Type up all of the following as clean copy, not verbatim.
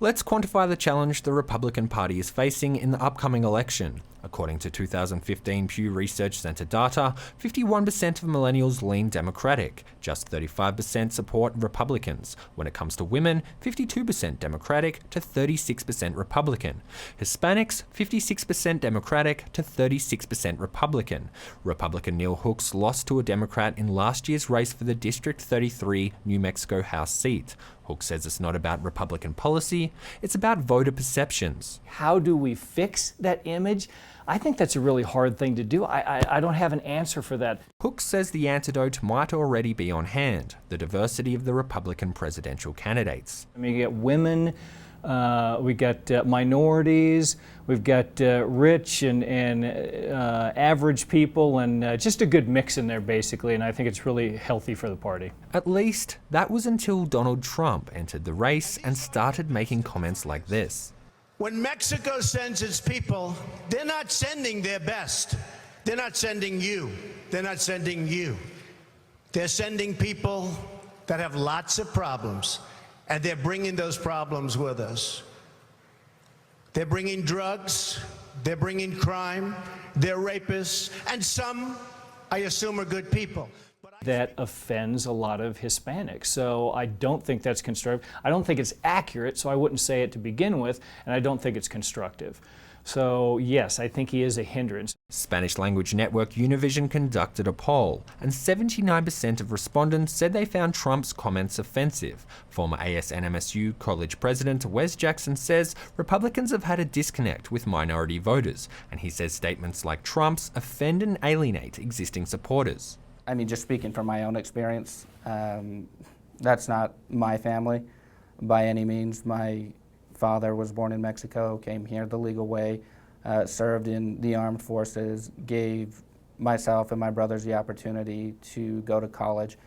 Let's quantify the challenge the Republican Party is facing in the upcoming election. According to 2015 Pew Research Center data, 51% of millennials lean Democratic, just 35% support Republicans. When it comes to women, 52% Democratic to 36% Republican. Hispanics, 56% Democratic to 36% Republican. Republican Neal Hooks lost to a Democrat in last year's race for the District 33 New Mexico House seat. Hooks says it's not about Republican policy, it's about voter perceptions. How do we fix that image? I think that's a really hard thing to do. I don't have an answer for that. Hooks says the antidote might already be on hand, the diversity of the Republican presidential candidates. I mean, you get women, we got minorities, we've got rich and average people, and just a good mix in there, basically, and I think it's really healthy for the party. At least, that was until Donald Trump entered the race and started making comments like this. When Mexico sends its people, they're not sending their best. They're not sending you. They're not sending you. They're sending people that have lots of problems, and they're bringing those problems with us. They're bringing drugs, they're bringing crime, they're rapists, and some, I assume, are good people. That offends a lot of Hispanics. So I don't think that's constructive. I don't think it's accurate, so I wouldn't say it to begin with, and I don't think it's constructive. So yes, I think he is a hindrance. Spanish language network Univision conducted a poll, and 79% of respondents said they found Trump's comments offensive. Former ASNMSU college president Wes Jackson says Republicans have had a disconnect with minority voters, and he says statements like Trump's offend and alienate existing supporters. I mean, just speaking from my own experience, that's not my family by any means. My father was born in Mexico, came here the legal way, served in the armed forces, gave myself and my brothers the opportunity to go to college.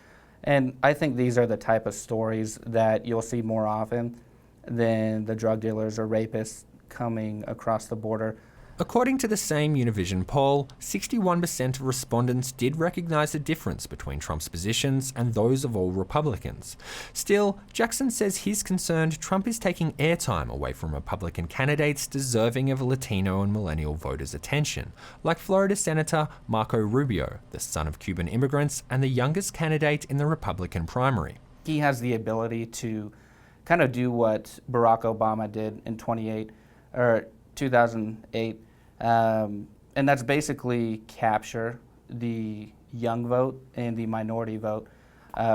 And I think these are the type of stories that you'll see more often than the drug dealers or rapists coming across the border. According to the same Univision poll, 61% of respondents did recognize the difference between Trump's positions and those of all Republicans. Still, Jackson says he's concerned Trump is taking airtime away from Republican candidates deserving of Latino and millennial voters' attention, like Florida Senator Marco Rubio, the son of Cuban immigrants and the youngest candidate in the Republican primary. He has the ability to kind of do what Barack Obama did in 2008, and that's basically capture the young vote and the minority vote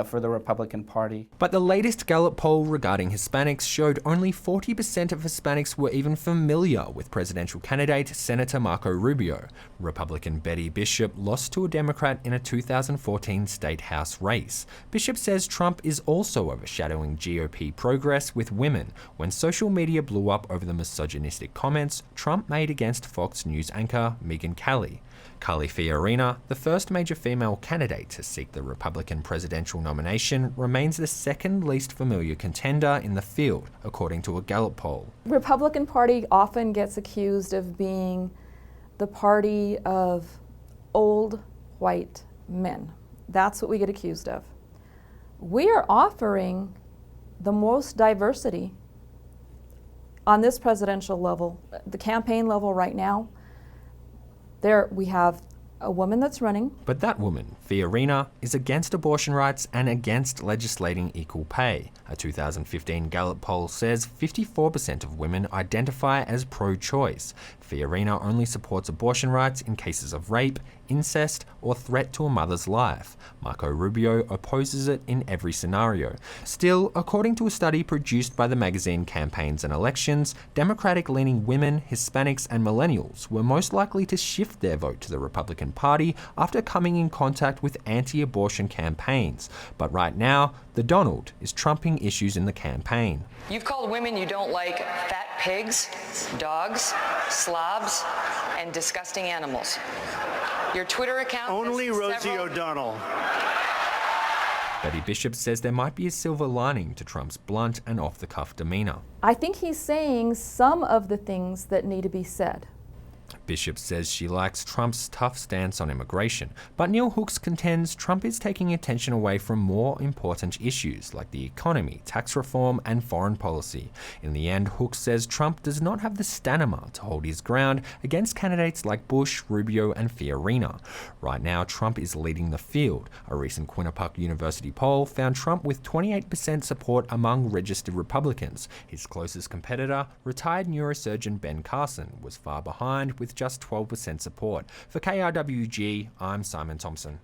for the Republican Party. But the latest Gallup poll regarding Hispanics showed only 40% of Hispanics were even familiar with presidential candidate Senator Marco Rubio. Republican Betty Bishop lost to a Democrat in a 2014 state house race. Bishop says Trump is also overshadowing GOP progress with women when social media blew up over the misogynistic comments Trump made against Fox News anchor Megyn Kelly. Carly Fiorina, the first major female candidate to seek the Republican presidential nomination, remains the second least familiar contender in the field, according to a Gallup poll. The Republican Party often gets accused of being the party of old white men. That's what we get accused of. We are offering the most diversity on this presidential level, the campaign level right now. We have a woman that's running. But that woman, Fiorina, is against abortion rights and against legislating equal pay. A 2015 Gallup poll says 54% of women identify as pro-choice. Fiorina only supports abortion rights in cases of rape, incest, or threat to a mother's life. Marco Rubio opposes it in every scenario. Still, according to a study produced by the magazine Campaigns and Elections, Democratic-leaning women, Hispanics, and millennials were most likely to shift their vote to the Republican Party after coming in contact with anti-abortion campaigns. But right now, the Donald is trumping issues in the campaign. You've called women you don't like fat pigs, dogs, slobs, and disgusting animals. Your Twitter account Only Rosie O'Donnell. Betty Bishop says there might be a silver lining to Trump's blunt and off-the-cuff demeanor. I think he's saying some of the things that need to be said. Bishop says she likes Trump's tough stance on immigration, but Neal Hooks contends Trump is taking attention away from more important issues like the economy, tax reform, and foreign policy. In the end, Hooks says Trump does not have the stamina to hold his ground against candidates like Bush, Rubio, and Fiorina. Right now, Trump is leading the field. A recent Quinnipiac University poll found Trump with 28% support among registered Republicans. His closest competitor, retired neurosurgeon Ben Carson, was far behind with just 12% support. For KRWG, I'm Simon Thompson.